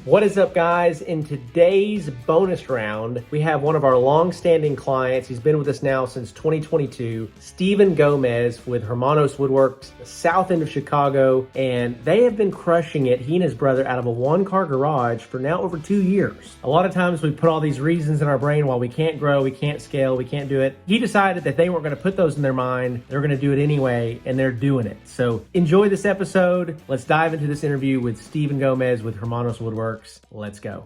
What is up, guys? In today's bonus round, we have one of our long-standing clients. He's been with us now since 2022, Stephen Gomez with Hermanos Woodworks, the south end of Chicago, and they have been crushing it, he and his brother, out of a one-car garage for now over 2 years. A lot of times we put all these reasons in our brain why we can't grow, we can't scale, we can't do it. He decided that they weren't going to put those in their mind. They're going to do it anyway, and they're doing it. So enjoy this episode. Let's dive into this interview with Stephen Gomez with Hermanos Woodworks. Let's go.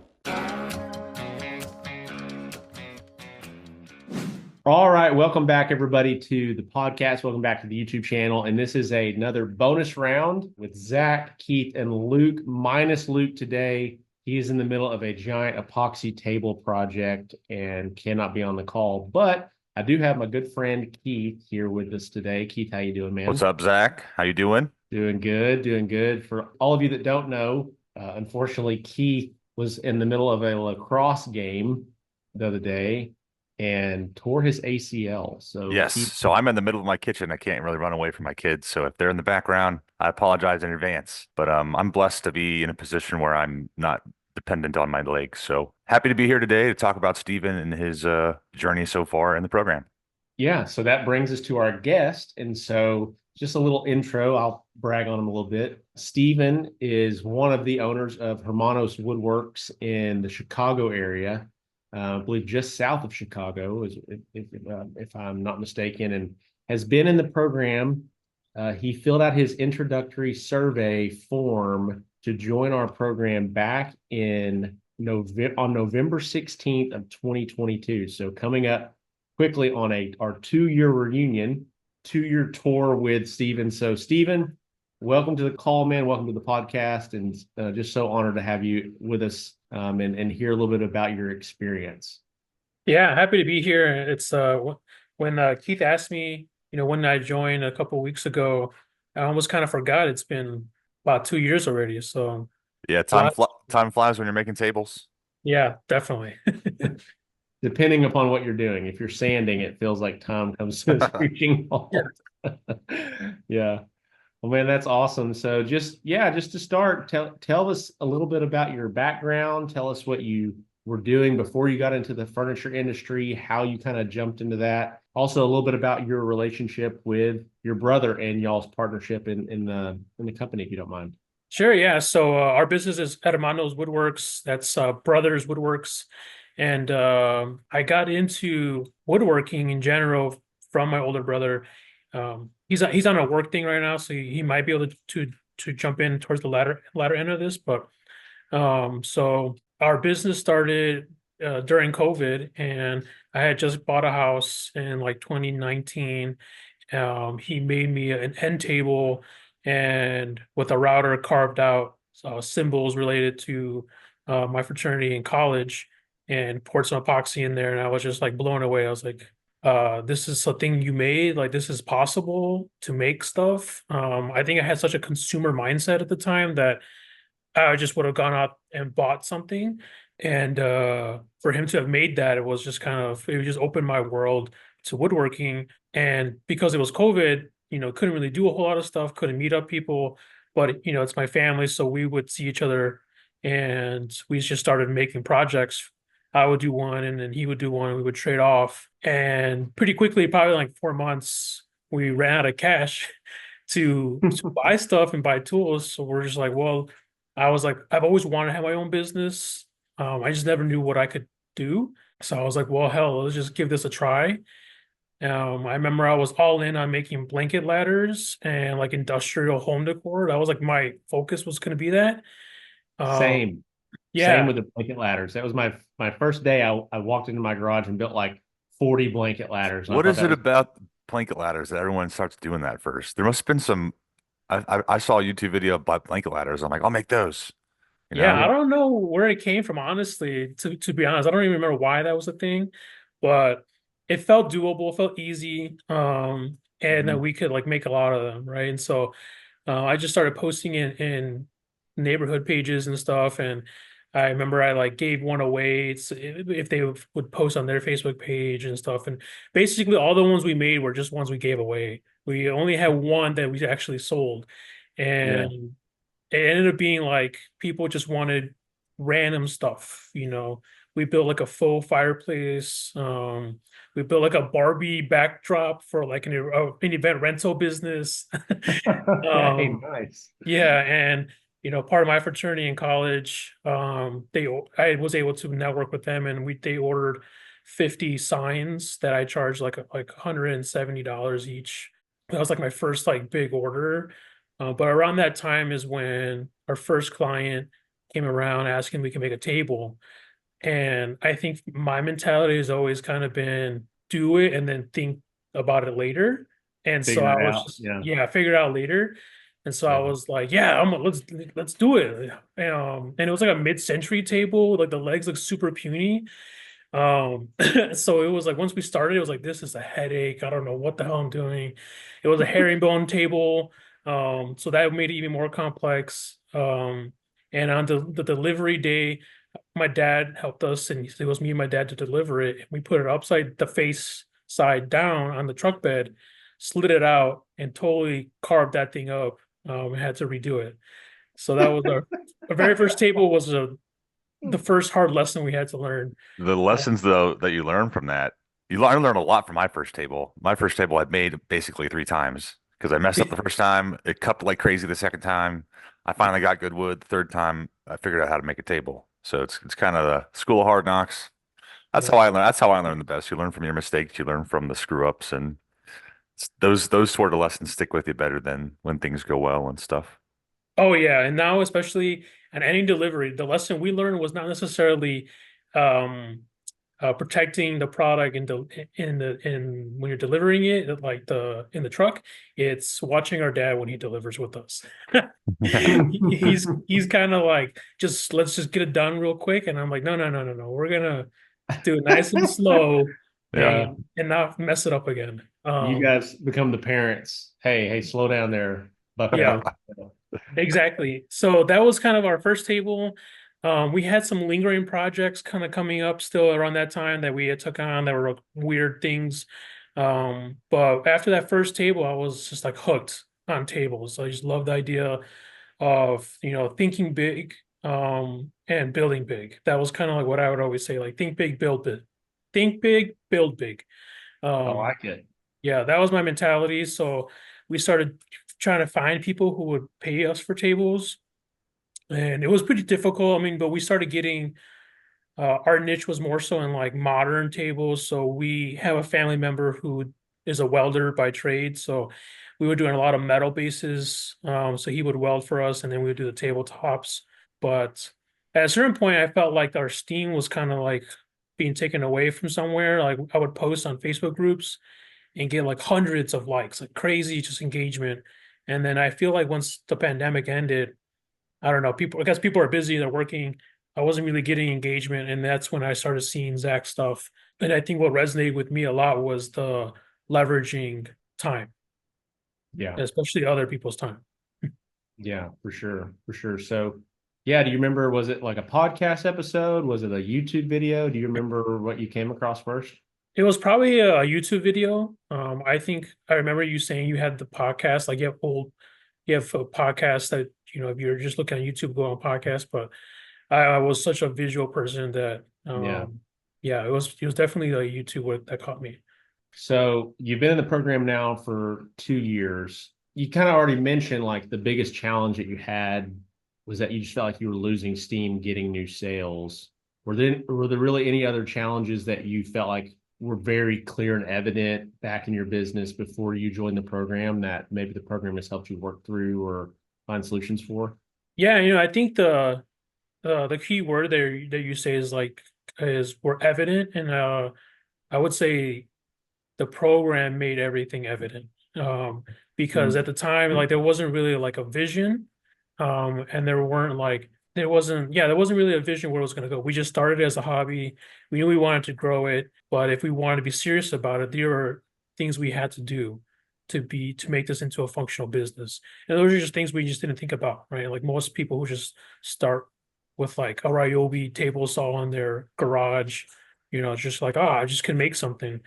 All right, welcome back everybody to the podcast. Welcome back to the YouTube channel. And this is another bonus round with Zach, Keith, and Luke, minus Luke today. He is in the middle of a giant epoxy table project and cannot be on the call. But I do have my good friend Keith here with us today. Keith, how you doing, man? What's up, Zach? How you doing? Doing good, doing good. For all of you that don't know, unfortunately, Keith was in the middle of a lacrosse game the other day and tore his ACL. So yes, so I'm in the middle of my kitchen. I can't really run away from my kids. So if they're in the background, I apologize in advance. But I'm blessed to be in a position where I'm not dependent on my legs. So happy to be here today to talk about Stephen and his journey so far in the program. Yeah, so that brings us to our guest. And so just a little intro, I'll brag on him a little bit. Stephen is one of the owners of Hermanos Woodworks in the Chicago area, I believe just south of Chicago, if I'm not mistaken, and has been in the program. He filled out his introductory survey form to join our program back on November 16th of 2022. So coming up quickly on our 2-year reunion, 2-year tour with Stephen. So Stephen, welcome to the call, man. Welcome to the podcast, and just so honored to have you with us and hear a little bit about your experience. Yeah, happy to be here. It's when Keith asked me, when I joined a couple of weeks ago, I almost kind of forgot it's been about 2 years already. So yeah, time flies when you're making tables. Yeah, definitely. Depending upon what you're doing. If you're sanding, it feels like time comes to a screeching halt. Yeah. Well, man, that's awesome. So just to start, tell us a little bit about your background. Tell us what you were doing before you got into the furniture industry, how you kind of jumped into that. Also, a little bit about your relationship with your brother and y'all's partnership in the company, if you don't mind. Sure, yeah. So our business is Hermanos Woodworks. That's Brothers Woodworks. And I got into woodworking in general from my older brother. He's on a work thing right now, so he might be able to jump in towards the latter end of this. But so our business started during COVID, and I had just bought a house in like 2019. He made me an end table and with a router carved out symbols related to my fraternity in college, and poured some epoxy in there, and I was just like blown away. I was like, this is something you made, like this is possible to make stuff. I think I had such a consumer mindset at the time that I just would have gone out and bought something. And for him to have made that, it just opened my world to woodworking. And because it was COVID, couldn't really do a whole lot of stuff, couldn't meet up people, but it's my family, so we would see each other, and we just started making projects. I would do one and then he would do one, and we would trade off. And pretty quickly, probably like 4 months, we ran out of cash to buy stuff and buy tools. So we're just like, well, I was like, I've always wanted to have my own business. I just never knew what I could do. So I was like, well, hell, let's just give this a try. I remember I was all in on making blanket ladders and like industrial home decor. That was like my focus was going to be that. Same. Yeah. Same with the blanket ladders. That was my first day. I walked into my garage and built like 40 blanket ladders. What is it about blanket ladders that everyone starts doing that first? There must have been some. I saw a YouTube video about blanket ladders. I'm like, I'll make those. Yeah, I don't know where it came from, honestly, to be honest. I don't even remember why that was a thing, but it felt doable, felt easy, and that we could like make a lot of them, right? And so I just started posting in neighborhood pages and stuff, and I remember I like gave one away if they would post on their Facebook page and stuff. And basically all the ones we made were just ones we gave away. We only had one that we actually sold. And it ended up being like people just wanted random stuff. We built like a faux fireplace. We built like a Barbie backdrop for like an event rental business. Okay, Um, nice. yeah, and part of my fraternity in college, I was able to network with them, and they ordered 50 signs that I charged like $170 each. That was like my first like big order. But around that time is when our first client came around asking if we can make a table. And I think my mentality has always kind of been do it and then think about it later. And so Figure I it was out. just, Yeah. yeah, figure it out later. And so I Yeah. was like, yeah, let's do it. And it was like a mid-century table, like the legs look super puny. So it was like once we started, it was like this is a headache. I don't know what the hell I'm doing. It was a herringbone table. So that made it even more complex. And on the delivery day, my dad helped us, and it was me and my dad to deliver it. We put it upside the face side down on the truck bed, slid it out, and totally carved that thing up. We had to redo it. So that was our very first table was the first hard lesson we had to learn. The Uh, lessons though that you learn from that, I learned a lot from my first table. My first table I'd made basically 3 times because I messed up the first time. It cupped like crazy the second time. I finally got good wood. The third time I figured out how to make a table. So it's kind of the school of hard knocks. That's yeah. how I learn. That's how I learn the best. You learn from your mistakes. You learn from the screw ups, and those sort of lessons stick with you better than when things go well and stuff. Oh yeah, and now especially on any delivery, the lesson we learned was not necessarily um protecting the product in when you're delivering it, like the in the truck. It's watching our dad when he delivers with us. He's kind of like, just let's just get it done real quick, and I'm like, no, no, no, no, no. We're gonna do it nice and slow, Yeah. Yeah. and not mess it up again. You guys become the parents. Hey, slow down there, Yeah. Bucko. Exactly. So that was kind of our first table. We had some lingering projects kind of coming up still around that time that we had took on that were weird things. But after that first table, I was just like hooked on tables. I just loved the idea of, thinking big, and building big. That was kind of like what I would always say, like think big, build big. Think big, build big. I Um, like it. yeah, that was my mentality. So we started trying to find people who would pay us for tables, and it was pretty difficult. I mean, but we started getting our niche was more so in like modern tables. So we have a family member who is a welder by trade. So we were doing a lot of metal bases. So he would weld for us, and then we would do the tabletops. But at a certain point, I felt like our steam was kind of like being taken away from somewhere. Like I would post on Facebook groups and get like hundreds of likes, like crazy just engagement. And then I feel like once the pandemic ended, I don't know, I guess people are busy, they're working. I wasn't really getting engagement. And that's when I started seeing Zach stuff. And I think what resonated with me a lot was the leveraging time, Yeah. especially other people's time. Yeah, for sure. For sure. So, yeah, do you remember, was it like a podcast episode? Was it a YouTube video? Do you remember what you came across first? It was probably a YouTube video. I think I remember you saying you had the podcast, like you have a podcast that, if you're just looking at YouTube, go on podcast. But I was such a visual person that, Yeah. yeah, it was definitely the YouTube that caught me. So you've been in the program now for 2 years. You kind of already mentioned like the biggest challenge that you had was that you just felt like you were losing steam getting new sales. Were there really any other challenges that you felt like were very clear and evident back in your business before you joined the program that maybe the program has helped you work through or find solutions for? Yeah, I think the key word there that you say is were evident, and I would say the program made everything evident. Because at the time, like there wasn't really like a vision, and there wasn't really a vision where it was going to go. We just started as a hobby. We knew we wanted to grow it, but if we wanted to be serious about it, there were things we had to do to make this into a functional business. And those are just things we just didn't think about, right? Like most people who just start with like a Ryobi table saw in their garage, just like, I just can make something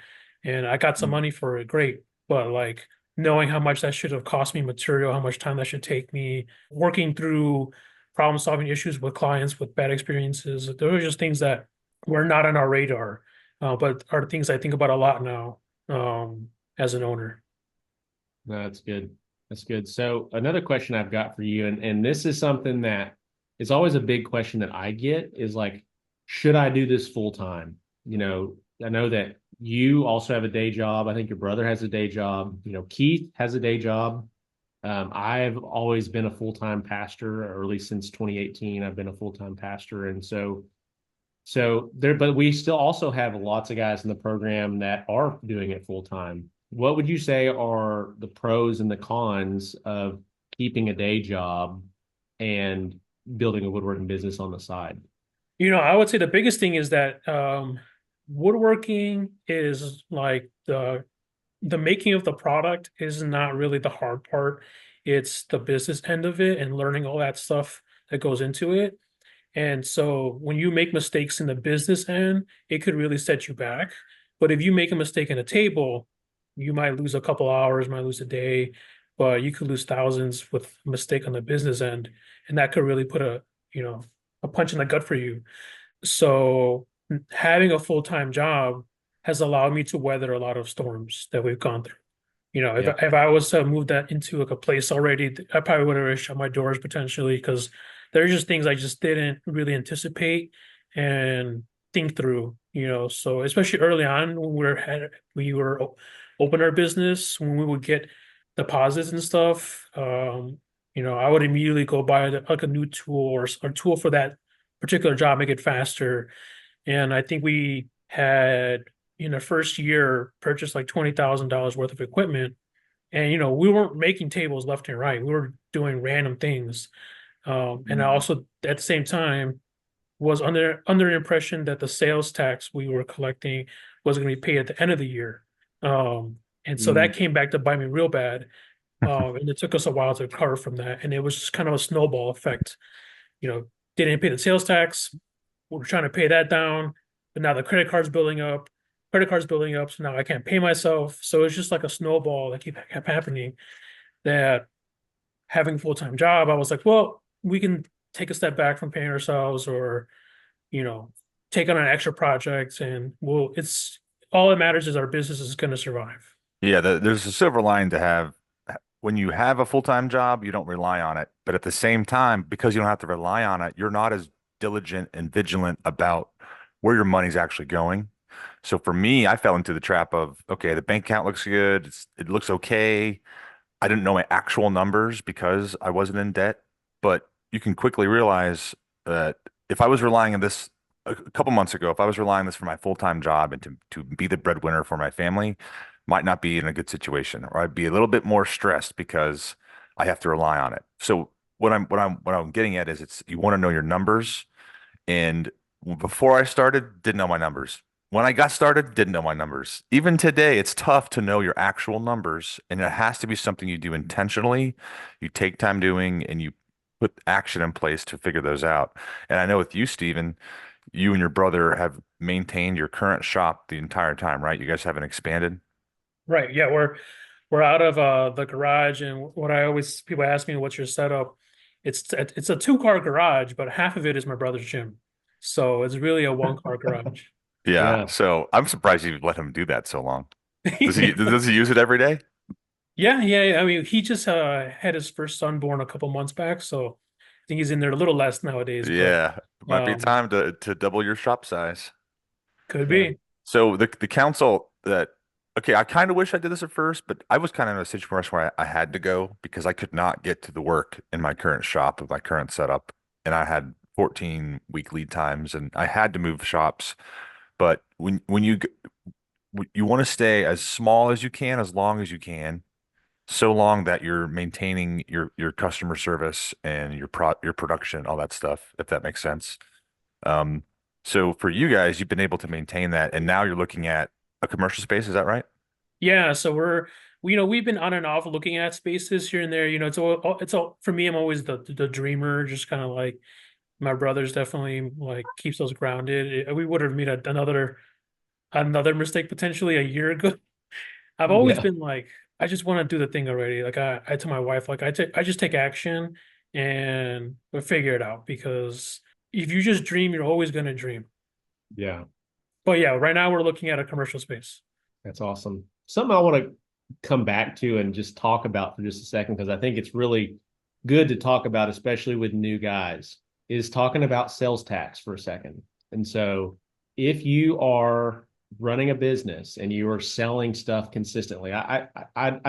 and I got some money for it, great. But like knowing how much that should have cost me material, how much time that should take me, working through problem solving issues with clients with bad experiences. Those are just things that were not on our radar, but are things I think about a lot now, as an owner. No, that's good. That's good. So another question I've got for you, and this is something that is always a big question that I get is like, should I do this full time? I know that you also have a day job. I think your brother has a day job. Keith has a day job. I've always been a full-time pastor, or at least since 2018, I've been a full-time pastor. And so there, but we still also have lots of guys in the program that are doing it full-time. What would you say are the pros and the cons of keeping a day job and building a woodworking business on the side? I would say the biggest thing is that woodworking is like the making of the product is not really the hard part. It's the business end of it and learning all that stuff that goes into it. And so when you make mistakes in the business end, it could really set you back. But if you make a mistake in a table, you might lose a couple hours, might lose a day, but you could lose thousands with a mistake on the business end. And that could really put a punch in the gut for you. So having a full-time job has allowed me to weather a lot of storms that we've gone through. If Yeah. if I was to move that into like a place already, I probably would have shut my doors potentially because there's just things I just didn't really anticipate and think through. So especially early on when we were open our business, when we would get deposits and stuff, I would immediately go buy like a new tool or a tool for that particular job, make it faster. And I think we had in the first year purchased like $20,000 worth of equipment. And we weren't making tables left and right. We were doing random things. And I also at the same time was under the impression that the sales tax we were collecting was going to be paid at the end of the year. And so Mm. that came back to bite me real bad. And it took us a while to recover from that. And it was just kind of a snowball effect. You know, didn't pay the sales tax. We're trying to pay that down, but now the credit card's building up. Credit card's building up, so now I can't pay myself. So it's just like a snowball that kept happening. That having a full-time job, I was like, well, we can take a step back from paying ourselves, or take on an extra project, and it's all that matters is our business is going to survive. Yeah, there's a silver line to have. When you have a full-time job, you don't rely on it. But at the same time, because you don't have to rely on it, you're not as diligent and vigilant about where your money's actually going. So for me, I fell into the trap of, okay, the bank account looks good. It looks okay. I didn't know my actual numbers because I wasn't in debt. But you can quickly realize that if I was relying on this a couple months ago, if I was relying on this for my full-time job and to be the breadwinner for my family, might not be in a good situation, or I'd be a little bit more stressed because I have to rely on it. So what I'm getting at is you want to know your numbers. And before I started, didn't know my numbers. When I got started, didn't know my numbers. Even today, it's tough to know your actual numbers, and it has to be something you do intentionally, you take time doing, and you put action in place to figure those out. And I know with you, Stephen, you and your brother have maintained your current shop the entire time, right? You guys haven't expanded. Right. Yeah, we're out of the garage, and what I always people ask me, what's your setup? It's a two-car garage, but half of it is my brother's gym. So it's really a one-car garage. Yeah. Yeah. So I'm surprised you let him do that so long. Does he use it every day? Yeah, yeah. I mean, he just had his first son born a couple months back, so I think he's in there a little less nowadays, but Yeah. It might be um time to double your shop size. could Yeah. be. So the council that okay, I kind of wish I did this at first, but I was kind of in a situation where I had to go because I could not get to the work in my current shop with my current setup, and I had 14-week lead times, and I had to move shops. But when you want to stay as small as you can, as long as you can, so long that you're maintaining your customer service and your production, all that stuff, if that makes sense. Um, so for you guys, you've been able to maintain that, and now you're looking at a commercial space. Is that right? Yeah, so we've been on and off looking at spaces here and there. It's all for me. I'm always the dreamer, just kind of like my brother's definitely like keeps us grounded. We would have made another mistake potentially a year ago. I've always Yeah. been like, I just want to do the thing already. Like I told my wife, like I just take action, and we'll figure it out, because if you just dream, you're always going to dream. Yeah, But yeah, right now we're looking at a commercial space. that's awesome. Something I want to come back to and just talk about for just a second, because I think it's really good to talk about, especially with new guys, is talking about sales tax for a second. And so if you are running a business and you are selling stuff consistently, I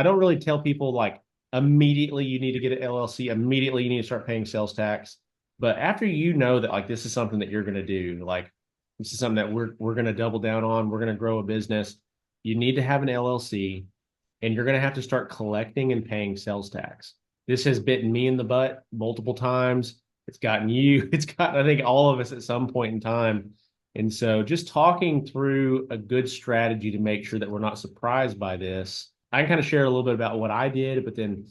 don't really tell people like immediately you need to get an LLC, immediately you need to start paying sales tax. But after you know that like this is something that you're going to do, like this is something that we're going to double down on, we're going to grow a business, you need to have an LLC, and you're going to have to start collecting and paying sales tax. This has bitten me in the butt multiple times. It's gotten you, it's gotten, I think, all of us at some point in time. And so just talking through a good strategy to make sure that we're not surprised by this. I can kind of share a little bit about what I did, but then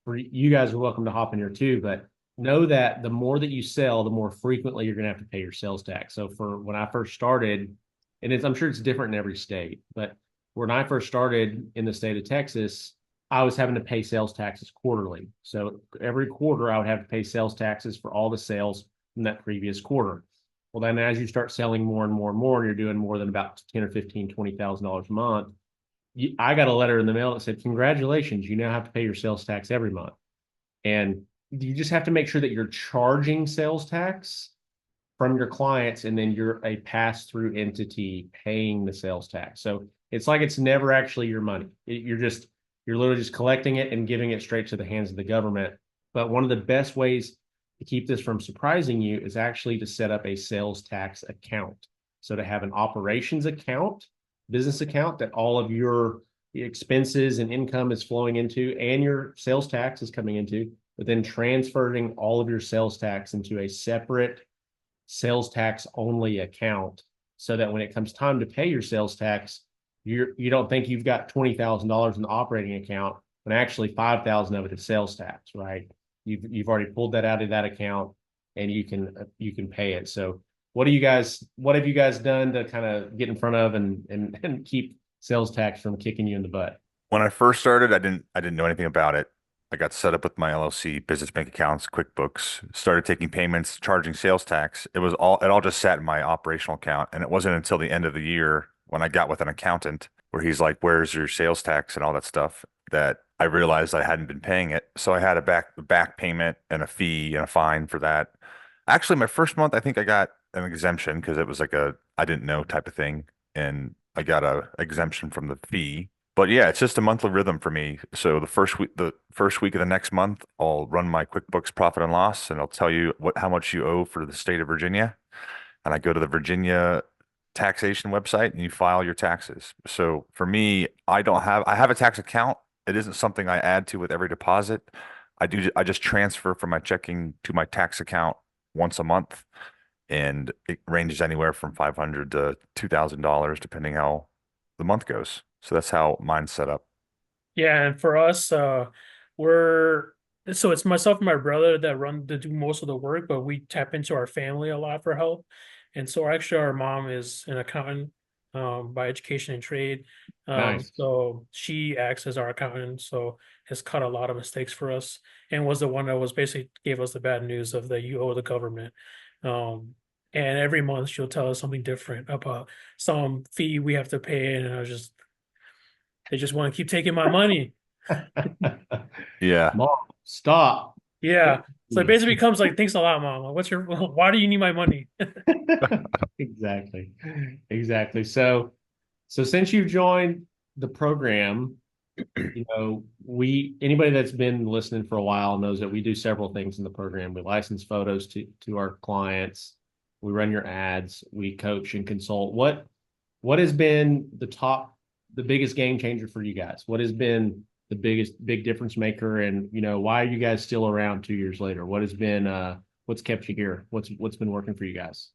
for you guys are welcome to hop in here too. But know that the more that you sell, the more frequently you're going to have to pay your sales tax. So for when I first started, and I'm sure it's different in every state, but when I first started in the state of Texas, I was having to pay sales taxes quarterly. So every quarter I would have to pay sales taxes for all the sales from that previous quarter. Well, then as you start selling more and more and more, and you're doing more than about 10 or 15, $20,000 a month, I got a letter in the mail that said, congratulations, you now have to pay your sales tax every month. And you just have to make sure that you're charging sales tax from your clients, and then you're a pass-through entity paying the sales tax. So it's like it's never actually your money. You're literally just collecting it and giving it straight to the hands of the government. But one of the best ways to keep this from surprising you is actually to set up a sales tax account. So to have an operations account, business account that all of your expenses and income is flowing into, and your sales tax is coming into, but then transferring all of your sales tax into a separate sales tax only account, so that when it comes time to pay your sales tax, you don't think you've got $20,000 in the operating account when actually 5,000 of it is sales tax, right? You've already pulled that out of that account, and you can pay it. So what have you guys done to kind of get in front of and keep sales tax from kicking you in the butt? When I first started, I didn't know anything about it. I got set up with my LLC, business bank accounts, QuickBooks, started taking payments, charging sales tax. It all just sat in my operational account. And it wasn't until the end of the year when I got with an accountant where he's like, where's your sales tax and all that stuff, that I realized I hadn't been paying it. So I had a back payment and a fee and a fine for that. Actually, my first month, I think I got an exemption because it was like a I didn't know type of thing. And I got a exemption from the fee. But yeah, it's just a monthly rhythm for me. So the first week of the next month, I'll run my QuickBooks profit and loss, and I'll tell you how much you owe for the state of Virginia. And I go to the Virginia taxation website and you file your taxes. So for me, I have a tax account. It isn't something I add to with every deposit. I just transfer from my checking to my tax account once a month, and it ranges anywhere from 500 to $2,000 depending how the month goes. So that's how mine's set up. Yeah, and for us, we're so it's myself and my brother that do most of the work, but we tap into our family a lot for help. And so actually our mom is an accountant by education and trade. Nice. So she acts as our accountant, so has cut a lot of mistakes for us, and was the one that was basically gave us the bad news of that you owe the government. And every month she'll tell us something different about some fee we have to pay, and they just want to keep taking my money. Yeah. Mom, stop. Yeah. So it basically becomes like, thanks a lot, mom. Why do you need my money? Exactly. Exactly. So since you've joined the program, anybody that's been listening for a while knows that we do several things in the program. We license photos to our clients. We run your ads. We coach and consult. What has been the biggest game changer for you guys? What has been the big difference maker? And why are you guys still around 2 years later? What's kept you here? What's been working for you guys?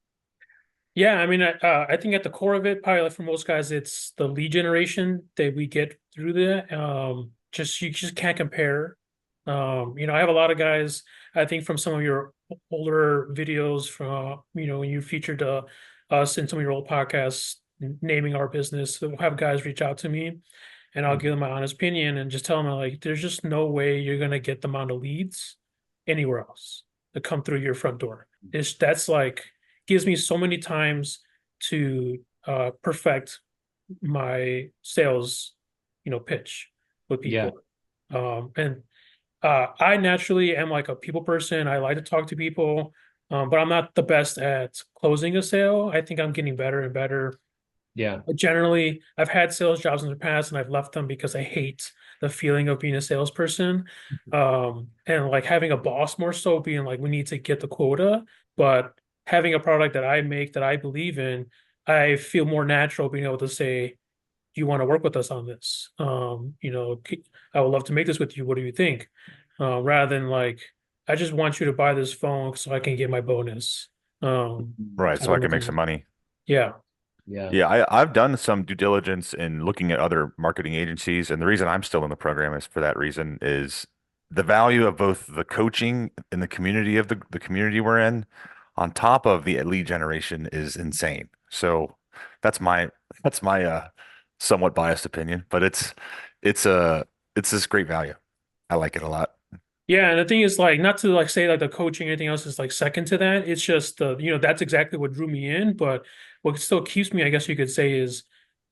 Yeah, I mean, I think at the core of it, probably like for most guys, it's the lead generation that we get through that. You just can't compare. I have a lot of guys, I think from some of your older videos from, when you featured us in some of your old podcasts naming our business, we'll have guys reach out to me, and I'll give them my honest opinion and just tell them like, there's just no way you're going to get the amount of leads anywhere else to come through your front door. That's like gives me so many times to perfect my sales, pitch with Yeah. people. And I naturally am like a people person. I like to talk to people, but I'm not the best at closing a sale. I think I'm getting better and better. Yeah. But generally, I've had sales jobs in the past and I've left them because I hate the feeling of being a salesperson. And like having a boss more so being like, we need to get the quota, but having a product that I make that I believe in, I feel more natural being able to say, do you want to work with us on this? I would love to make this with you. What do you think? Rather than like, I just want you to buy this phone so I can get my bonus. Right. Type So I of can make some mentality. money. Yeah. Yeah. Yeah, I've done some due diligence in looking at other marketing agencies, and the reason I'm still in the program is for that reason is the value of both the coaching in the community of the community we're in, on top of the lead generation is insane. So that's my that's my somewhat biased opinion, but it's a it's this great value. I like it a lot. Yeah, and the thing is like not to like say like the coaching or anything else is like second to that. It's just that's exactly what drew me in. But what still keeps me, I guess you could say, is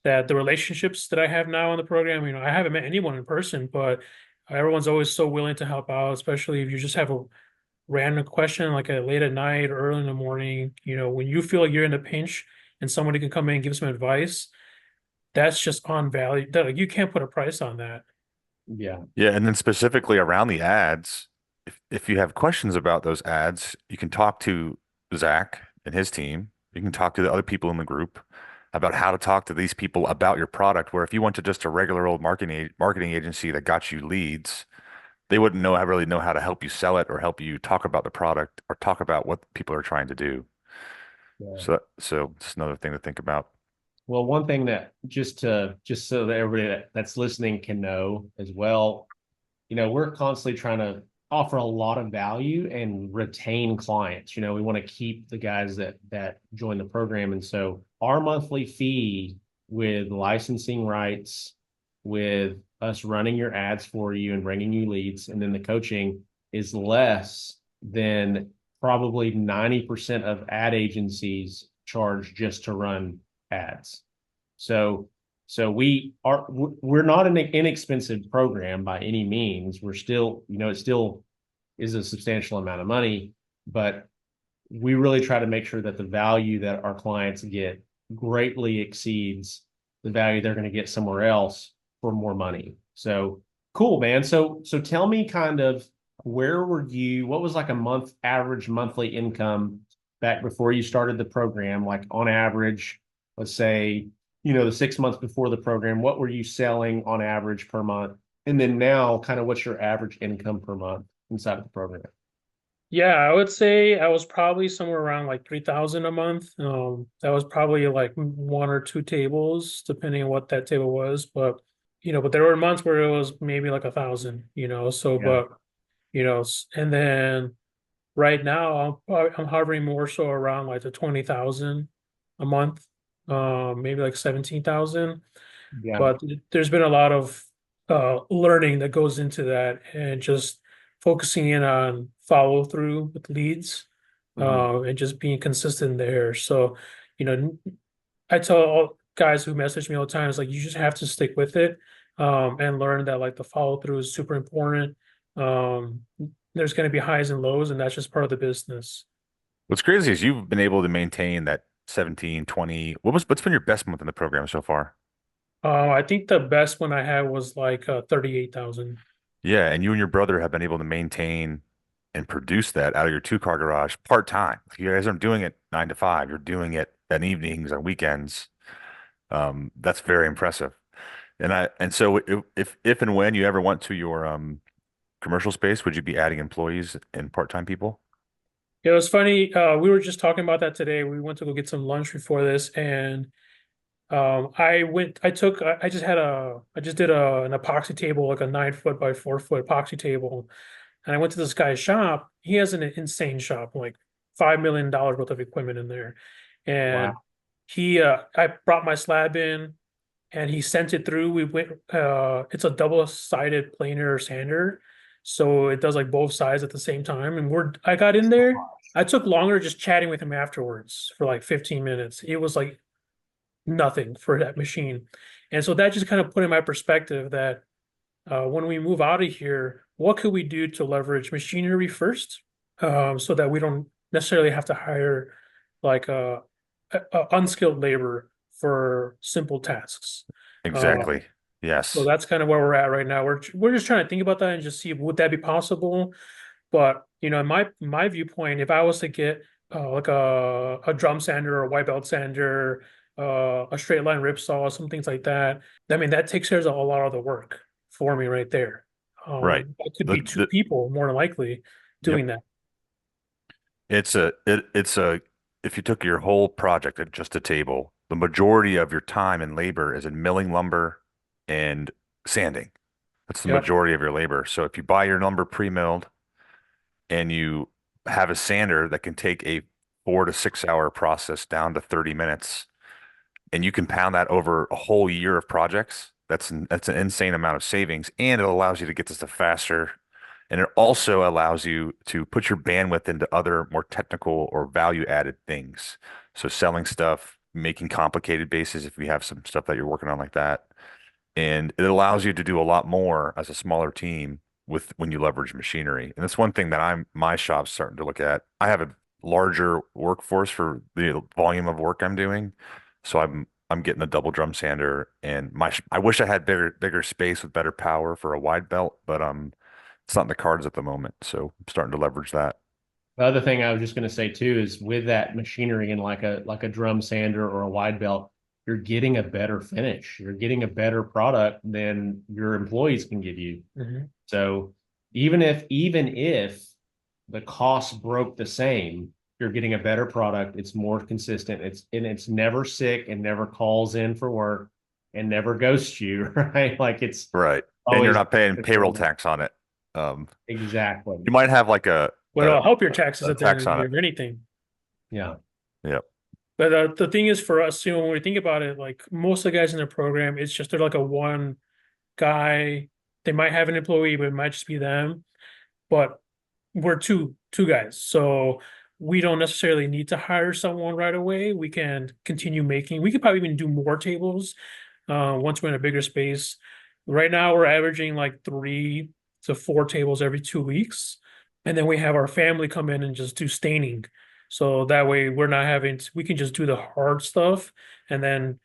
that the relationships that I have now in the program, I haven't met anyone in person, but everyone's always so willing to help out, especially if you just have a random question like at late at night or early in the morning. When you feel like you're in a pinch and somebody can come in and give some advice, that's just on value. That like you can't put a price on that. Yeah. Yeah, and then specifically around the ads, if you have questions about those ads, you can talk to Zach and his team. You can talk to the other people in the group about how to talk to these people about your product. Where if you went to just a regular old marketing agency that got you leads, they wouldn't really know how to help you sell it or help you talk about the product or talk about what people are trying to do. Yeah. So just another thing to think about. Well, one thing that just so that everybody that's listening can know as well, we're constantly trying to offer a lot of value and retain clients. We want to keep the guys that join the program. And so our monthly fee with licensing rights, with us running your ads for you and bringing you leads, and then the coaching is less than probably 90% of ad agencies charge just to run ads. So we're not an inexpensive program by any means. We're still, it still is a substantial amount of money, but we really try to make sure that the value that our clients get greatly exceeds the value they're going to get somewhere else for more money. So cool, man. So tell me kind of what was like average monthly income back before you started the program, like on average, let's say, the 6 months before the program, what were you selling on average per month? And then now kind of what's your average income per month inside of the program? Yeah, I would say I was probably somewhere around like 3,000 a month. That was probably like one or two tables, depending on what that table was. But there were months where it was maybe like 1,000. So, Yeah. and then right now I'm hovering more so around like the 20,000 a month, maybe like 17,000. Yeah. But there's been a lot of learning that goes into that and just focusing in on follow through with leads Mhm. and just being consistent there. So, you know, I tell all guys who message me all the time, it's like you just have to stick with it and learn that like the follow through is super important. Um, there's going to be highs and lows, and that's just part of the business. What's crazy is you've been able to maintain that 17, 20. What's been your best month in the program so far? I think the best one I had was like 38,000. Yeah, and you and your brother have been able to maintain and produce that out of your two-car garage part-time. You guys aren't doing it 9 to 5. You're doing it at evenings and weekends. That's very impressive. And so if and when you ever went to your commercial space, would you be adding employees and part-time people? It was funny. We were just talking about that today. We went to go get some lunch before this, and I just did an epoxy table, like a 9 foot by 4 foot epoxy table. And I went to this guy's shop. He has an insane shop, like $5 million worth of equipment in there. And Wow. I brought my slab in and he sent it through. It's a double-sided planer sander. So it does like both sides at the same time. And I got in there. I took longer just chatting with him afterwards for like 15 minutes. It was like nothing for that machine. And so that just kind of put in my perspective that when we move out of here, what could we do to leverage machinery first, so that we don't necessarily have to hire like unskilled labor for simple tasks. Exactly. So Yes. that's kind of where we're at right now. We're just trying to think about that and just see would that be possible. But in my viewpoint, if I was to get like a drum sander or a white belt sander, a straight line rip saw, some things like that, I mean that takes care of a lot of the work for me right there. Right. That could The, be two the, people more than likely yep. doing that. It's a if you took your whole project at just a table, the majority of your time and labor is in milling lumber and sanding. That's the Yep. majority of your labor. So if you buy your lumber pre-milled and you have a sander that can take a 4 to 6 hour process down to 30 minutes, and you can pound that over a whole year of projects, that's an insane amount of savings, and it allows you to get this stuff faster. And it also allows you to put your bandwidth into other more technical or value added things. So selling stuff, making complicated bases if you have some stuff that you're working on like that. And it allows you to do a lot more as a smaller team with when you leverage machinery. And that's one thing that my shop's starting to look at. I have a larger workforce for the volume of work I'm doing. So I'm getting a double drum sander, and I wish I had bigger space with better power for a wide belt, but it's not in the cards at the moment. So I'm starting to leverage that. The other thing I was just going to say too is with that machinery and like a drum sander or a wide belt, you're getting a better finish. You're getting a better product than your employees can give you. Mhm. So even if the cost broke the same, you're getting a better product. It's more consistent. It's never sick and never calls in for work and never ghosts you, right? Like it's Right. And you're always not paying payroll tax on it. Um, exactly. you might have like Well, it'll help your taxes a at the end of tax the on year, it. if anything. Yeah. Yep. But the thing is for us, when we think about it, like most of the guys in the program, it's just they're like a one guy. They might have an employee, but it might just be them. But we're two guys, so we don't necessarily need to hire someone right away. We can continue making. We could probably even do more tables once we're in a bigger space. Right now, we're averaging like 3 to 4 tables every 2 weeks, and then we have our family come in and just do staining. So that way, we're not having we can just do the hard stuff, and then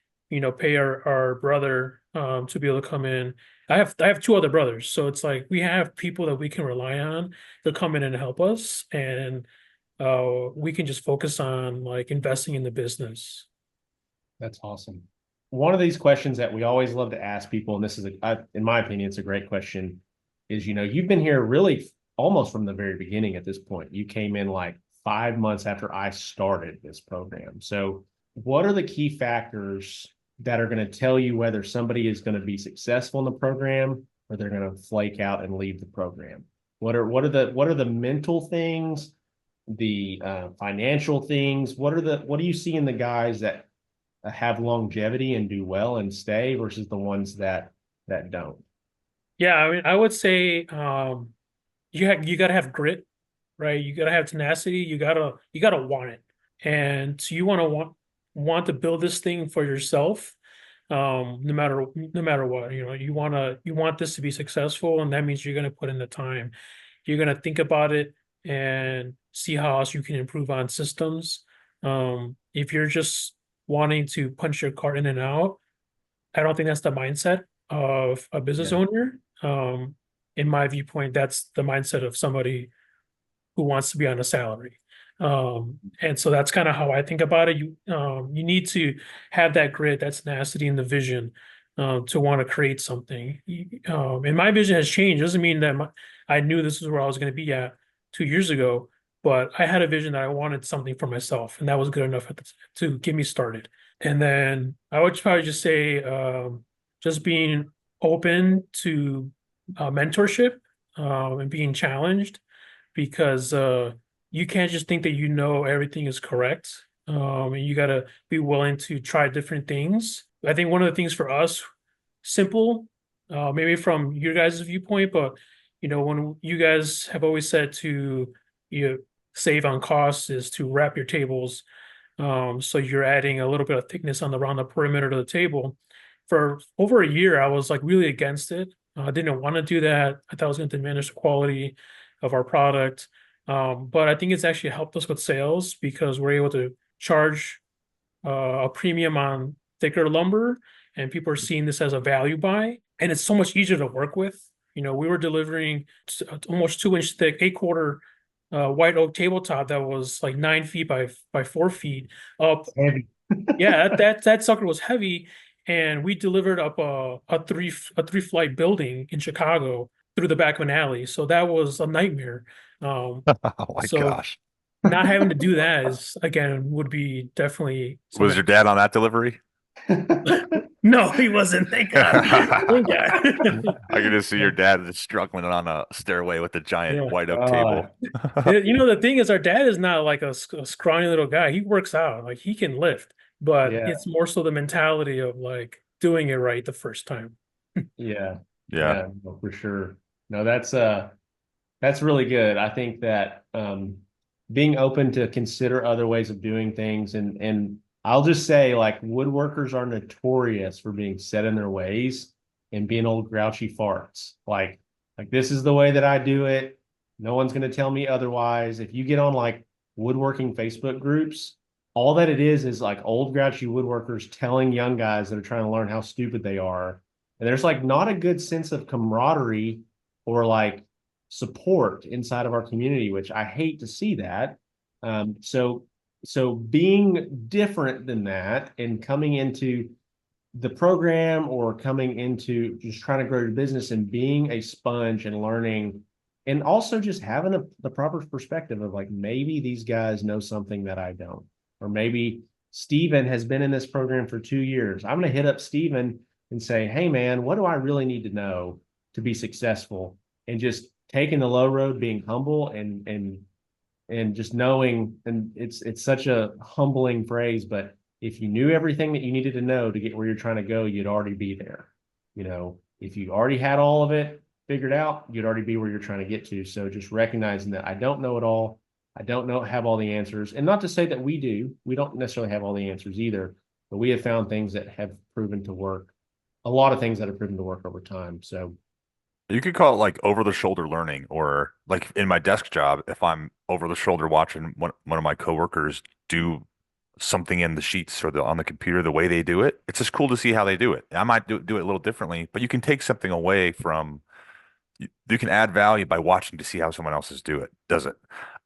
pay our brother to be able to come in. I have two other brothers, so it's like we have people that we can rely on to come in and help us, and we can just focus on like investing in the business. That's awesome. One of these questions that we always love to ask people, and this is, in my opinion, it's a great question, is, you've been here really almost from the very beginning at this point. You came in like 5 months after I started this program. So what are the key factors that are going to tell you whether somebody is going to be successful in the program or they're going to flake out and leave the program? What are the mental things, the financial things? What do you see in the guys that have longevity and do well and stay versus the ones that don't? Yeah, I mean, I would say you gotta have grit, right? You gotta have tenacity. You gotta want it, and so you want to build this thing for yourself. No matter what, you want this to be successful, and that means you're gonna put in the time. You're gonna think about it and see how else you can improve on systems. If you're just wanting to punch your card in and out, I don't think that's the mindset of a business Yeah. owner. In my viewpoint, that's the mindset of somebody who wants to be on a salary. And so that's kind of how I think about it. You need to have that grit, that tenacity, and the vision to want to create something. And my vision has changed. Doesn't mean that I knew this is where I was going to be at 2 years ago, but I had a vision that I wanted something for myself, and that was good enough to get me started. And then I would probably just say just being open to mentorship and being challenged because you can't just think that everything is correct. And you got to be willing to try different things. I think one of the things for us, simple, maybe from your guys' viewpoint, but when you guys have always said to save on costs is to wrap your tables. So you're adding a little bit of thickness around the perimeter of the table. For over a year, I was like really against it. I didn't want to do that. I thought it was going to diminish the quality of our product. But I think it's actually helped us with sales because we're able to charge a premium on thicker lumber, and people are seeing this as a value buy, and it's so much easier to work with. We were delivering almost 2 inch thick, 8/4 white oak tabletop that was like 9 feet by 4 feet up. Heavy. Yeah, that sucker was heavy, and we delivered up a three flight building in Chicago through the back of an alley. So that was a nightmare. Oh my So gosh. not having to do that is again would be definitely Was something. your dad on that delivery? No, he wasn't. Thank God. Thank God. I can just see your dad just struggling on a stairway with a giant Yeah. white oak Uh, table. The thing is, our dad is not like a scrawny little guy. He works out, like he can lift, but yeah, it's more so the mentality of like doing it right the first time. yeah, Yeah. yeah, no, for sure. No, that's really good. I think that being open to consider other ways of doing things, and I'll just say like woodworkers are notorious for being set in their ways and being old grouchy farts. Like this is the way that I do it. No one's going to tell me otherwise. If you get on like woodworking Facebook groups, all that it is like old grouchy woodworkers telling young guys that are trying to learn how stupid they are. And there's like not a good sense of camaraderie or like support inside of our community, which I hate to see that. So being different than that and coming into the program or coming into just trying to grow your business and being a sponge and learning and also just having the proper perspective of like maybe these guys know something that I don't, or maybe Steven has been in this program for 2 years. I'm going to hit up Steven and say, hey man, what do I really need to know to be successful? And just taking the low road, being humble and just knowing, and it's such a humbling phrase, but if you knew everything that you needed to know to get where you're trying to go, you'd already be there. If you already had all of it figured out, you'd already be where you're trying to get to. So just recognizing that I don't know it all. I don't have all the answers. And not to say that we do. We don't necessarily have all the answers either, but we have found things that have proven to work. A lot of things that have proven to work over time. So You could call it like over the shoulder learning, or like in my desk job, if I'm over the shoulder watching one of my coworkers do something in the sheets or on the computer, the way they do it, it's just cool to see how they do it. I might do it a little differently, but you can take something away from you can add value by watching to see how someone else does it.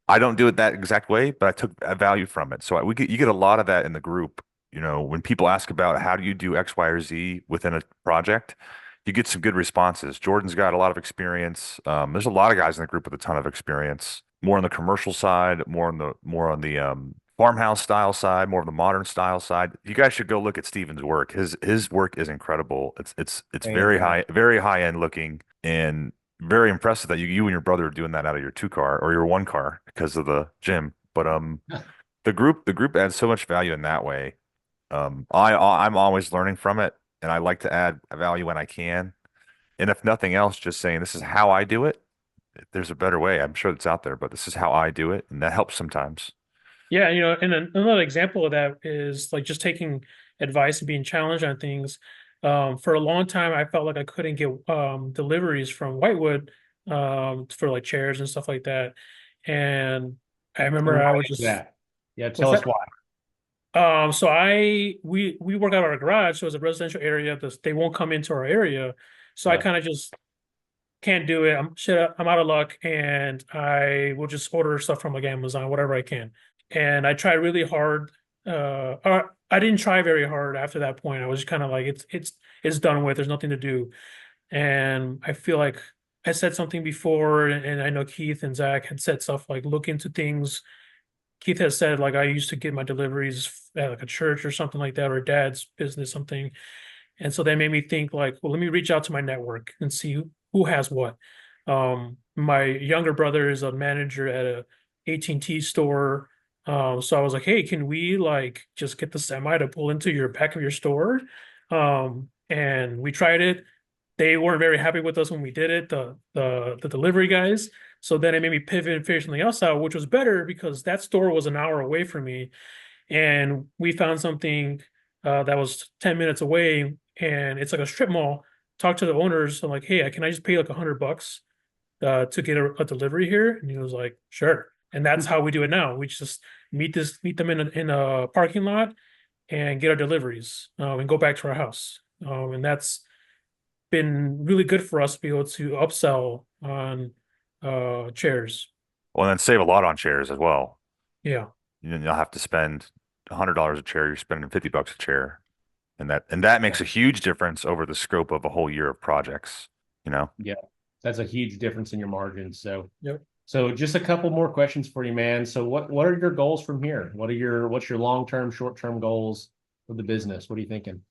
I don't do it that exact way, but I took a value from it. So you get a lot of that in the group. When people ask about how do you do X, Y, or Z within a project, you get some good responses. Jordan's got a lot of experience. There's a lot of guys in the group with a ton of experience, more on the commercial side, more on the farmhouse style side, more of the modern style side. You guys should go look at Steven's work. His work is incredible. It's very high end looking, and very impressive that you and your brother are doing that out of your two car or your one car because of the gym. But the group adds so much value in that way. I'm always learning from it, and I like to add value when I can. And if nothing else, just saying this is how I do it. If there's a better way, I'm sure it's out there, but this is how I do it, and that helps sometimes. Yeah, and another example of that is like just taking advice and being challenged on things. For a long time, I felt like I couldn't get deliveries from Whitewood for like chairs and stuff like that. And I remember and I why was is just, that? Yeah, what's tell us that? why. So we work out of our garage, so it's a residential area. They won't come into our area, so I Yeah. kind of just can't do it. I'm out of luck, and I will just order stuff from like Amazon, whatever I can. And I tried really hard. Or I didn't try very hard after that point. I was just kind of like, it's done with. There's nothing to do. And I feel like I said something before, and I know Keith and Zach had said stuff like look into things. Keith has said like I used to get my deliveries at like a church or something like that, or dad's business, something. And so that made me think like, well, let me reach out to my network and see who has what. My younger brother is a manager at a AT&T store. So I was like, hey, can we like just get the semi to pull into your back of your store? And we tried it. they weren't very happy with us when we did it, the delivery guys. So then it made me pivot and figure something else out, which was better because that store was an hour away from me, and we found something that was 10 minutes away, and it's like a strip mall. Talked to the owners. I'm like, hey, can I just pay like $100 to get a delivery here? And he was like, sure. And that's how we do it now. We just meet them in a parking lot and get our deliveries and go back to our house. And that's been really good for us to be able to upsell on chairs. Well, and then save a lot on chairs as well. Yeah. You'll have to spend $100 a chair. You're spending $50 a chair, and that makes a huge difference over the scope of a whole year of projects. You know. Yeah, that's a huge difference in your margins. So, Yep. so just a couple more questions for you, man. So what are your goals from here? What's your long-term, short-term goals for the business? What are you thinking?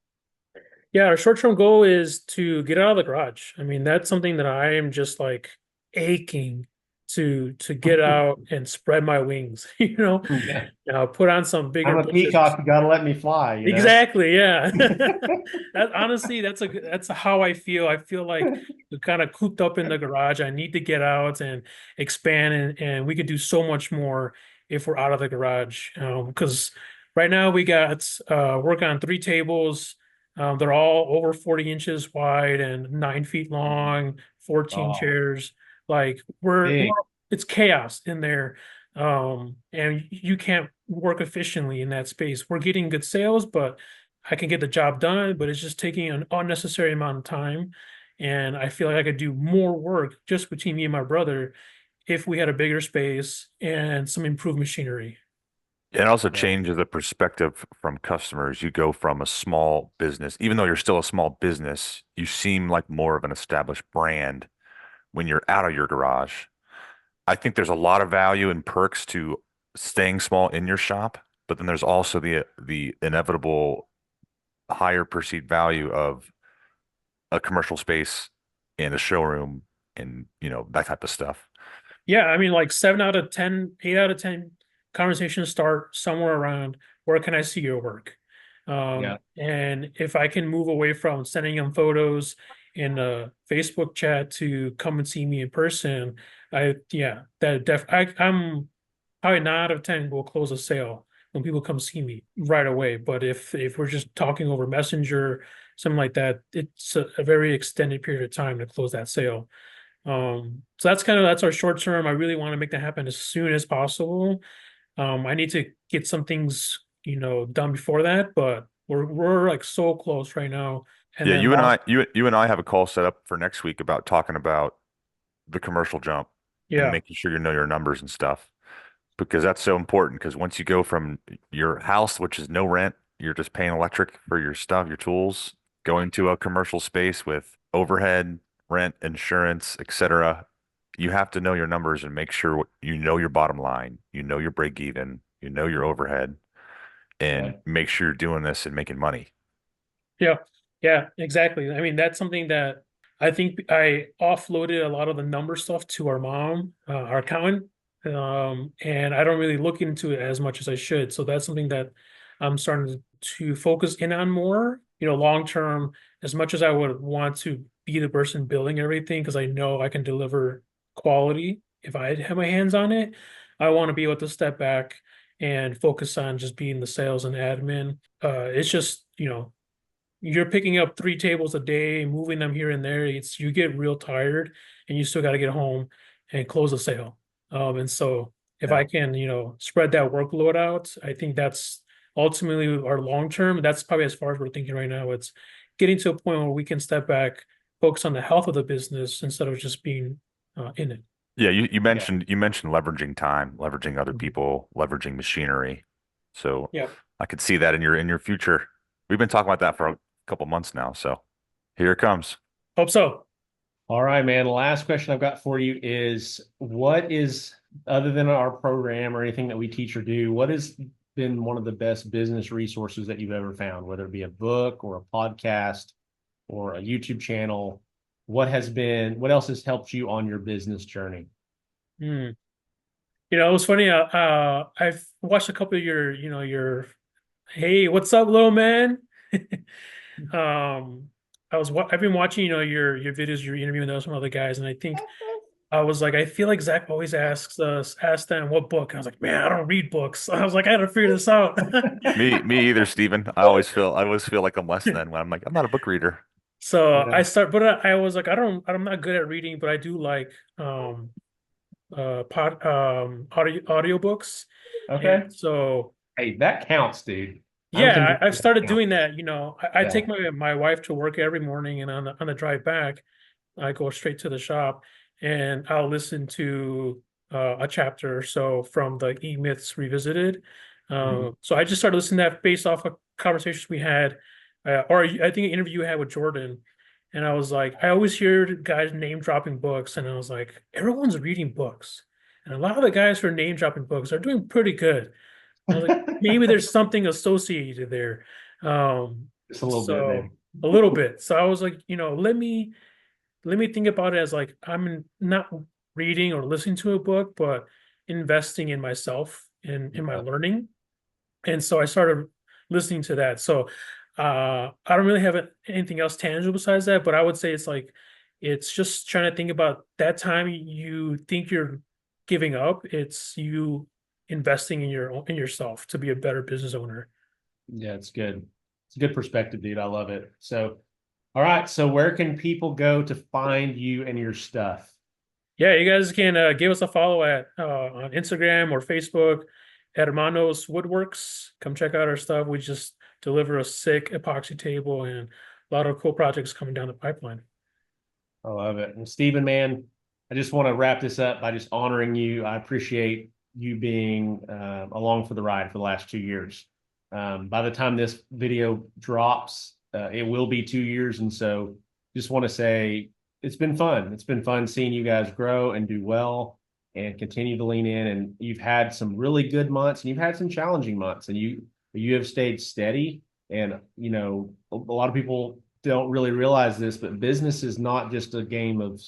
Yeah, our short-term goal is to get out of the garage. I mean, that's something that I am just like aching to get out and spread my wings, Yeah. put on some bigger I'm a bushes. peacock, you gotta let me fly, you know? Exactly, yeah. That honestly, that's how I feel. I feel like we're kind of cooped up in the garage. I need to get out and expand, and we could do so much more if we're out of the garage. Because right now we got work on 3 tables. They're all over 40 inches wide and 9 feet long, 14 Oh, chairs. Like big. it's chaos in there. And you can't work efficiently in that space. We're getting good sales, but I can get the job done, but it's just taking an unnecessary amount of time. And I feel like I could do more work just between me and my brother if we had a bigger space and some improved machinery. It also Yeah. changes the perspective from customers. You go from a small business, even though you're still a small business, you seem like more of an established brand when you're out of your garage. I think there's a lot of value and perks to staying small in your shop, but then there's also the inevitable higher perceived value of a commercial space and a showroom and that type of stuff. Yeah, I mean, like 7 out of 10, 8 out of 10 conversations start somewhere around where can I see your work? Yeah. And if I can move away from sending them photos in a Facebook chat to come and see me in person, yeah, I'm probably 9 out of 10 will close a sale when people come see me right away. But if we're just talking over Messenger, something like that, it's a very extended period of time to close that sale. So that's our short term. I really want to make that happen as soon as possible. I need to get some things, done before that, but we're like so close right now. And Yeah, then you and I have a call set up for next week about talking about the commercial jump and yeah, making sure you know your numbers and stuff because that's so important because once you go from your house, which is no rent, you're just paying electric for your stuff, your tools, going to a commercial space with overhead, rent, insurance, etc. You have to know your numbers and make sure you know your bottom line, you know your break even, you know your overhead, and Yeah. make sure you're doing this and making money. yeah, yeah, exactly. I mean, that's something that I think I offloaded a lot of the number stuff to our mom, our accountant, and I don't really look into it as much as I should. So that's something that I'm starting to focus in on more. Long term, as much as I would want to be the person building everything, because I know I can deliver quality if I have my hands on it. I want to be able to step back and focus on just being the sales and admin. It's just, you're picking up 3 tables a day, moving them here and there. You get real tired, and you still got to get home and close a sale. And so if I Yeah. can, spread that workload out, I think that's ultimately our long term. That's probably as far as we're thinking right now. It's getting to a point where we can step back, focus on the health of the business instead of just being in it. Yeah, you Yeah. mentioned leveraging time, leveraging other Mhm. people, leveraging machinery. So Yeah. I could see that in your future. We've been talking about that for a couple months now, so here it comes. Hope so. All right, man. Last question I've got for you is what is, other than our program or anything that we teach or do, what has been one of the best business resources that you've ever found, whether it be a book or a podcast or a YouTube channel? What else has helped you on your business journey? Hmm. It was funny. I've watched a couple of hey, what's up, little man? Um, I've been watching, your videos, you're interviewing those some other guys, and I think I was like, I feel like Zach always asks them what book. And I was like, man, I don't read books. I was like, I had to figure this out. Me either, Steven. I always feel like I'm less than when I'm like, I'm not a book reader. So Yeah. but I was like, I'm not good at reading, but I do like audiobooks. Okay. And so Hey, that counts, dude. I'm yeah, convinced I've that started counts. doing that. I Yeah. take my wife to work every morning, and on the drive back, I go straight to the shop, and I'll listen to a chapter or so from the E-Myths Revisited. Mhm. So I just started listening to that based off of conversations we had, or I think an interview you had with Jordan. And I was like, I always hear guys name dropping books, and I was like, everyone's reading books, and a lot of the guys who are name dropping books are doing pretty good. I was like, maybe there's something associated there. Just a little bit, maybe. So a little bit. So I was like, let me think about it as like I'm not reading or listening to a book, but investing in myself in my Yeah. learning. And so I started listening to that. So I don't really have anything else tangible besides that, but I would say it's just trying to think about that time you think you're giving up. It's you investing in yourself to be a better business owner. Yeah, it's good. It's a good perspective, dude. I love it. So, all right. So, where can people go to find you and your stuff? Yeah, you guys can give us a follow at on Instagram or Facebook at Hermanos Woodworks. Come check out our stuff. We just deliver a sick epoxy table and a lot of cool projects coming down the pipeline. I love it. And Stephen, man, I just want to wrap this up by just honoring you. I appreciate you being along for the ride for the last 2 years. By the time this video drops, it will be 2 years. And so just want to say it's been fun. It's been fun seeing you guys grow and do well and continue to lean in. And you've had some really good months and you've had some challenging months and you have stayed steady. And, a lot of people don't really realize this, but business is not just a game of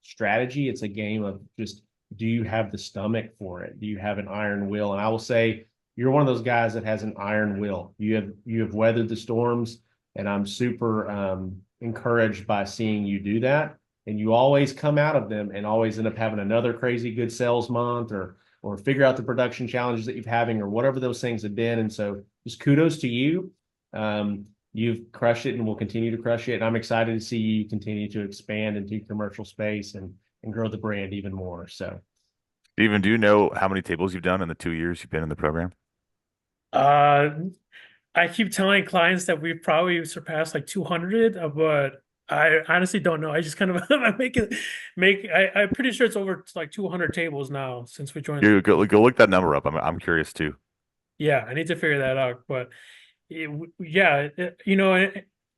strategy. It's a game of just, do you have the stomach for it? Do you have an iron will? And I will say, you're one of those guys that has an iron will. You have weathered the storms, and I'm super encouraged by seeing you do that. And you always come out of them and always end up having another crazy good sales month or figure out the production challenges that you're having or whatever those things have been. And so just kudos to you. You've crushed it and will continue to crush it. And I'm excited to see you continue to expand into commercial space and grow the brand even more. So, Steven, do you know how many tables you've done in the 2 years you've been in the program? Uh, I keep telling clients that we've probably surpassed like 200, but I honestly don't know. I just kind of I'm pretty sure it's over like 200 tables now since we joined. Go look that number up. I'm curious too. Yeah, I need to figure that out. But yeah,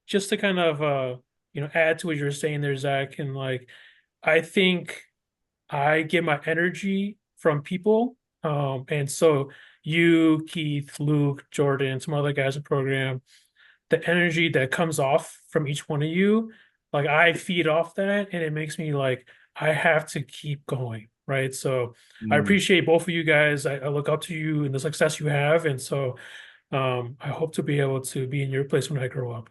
just to kind of add to what you're saying there, Zach, and like I think I get my energy from people. And so you, Keith, Luke, Jordan, some other guys in the program, the energy that comes off from each one of you, like I feed off that and it makes me like I have to keep going. Right. So I appreciate both of you guys. I look up to you and the success you have. And so I hope to be able to be in your place when I grow up.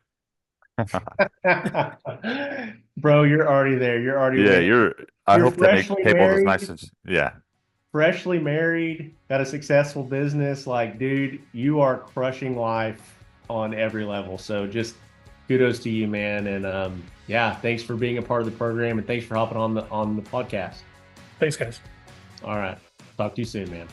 bro, you're already there. You're already Yeah, winning. I You're hope to make freshly tables as married, nice as, yeah. freshly married, got a successful business. Like, dude, you are crushing life on every level. So just kudos to you, man. And yeah, thanks for being a part of the program and thanks for hopping on the podcast. Thanks, guys. All right. Talk to you soon, man.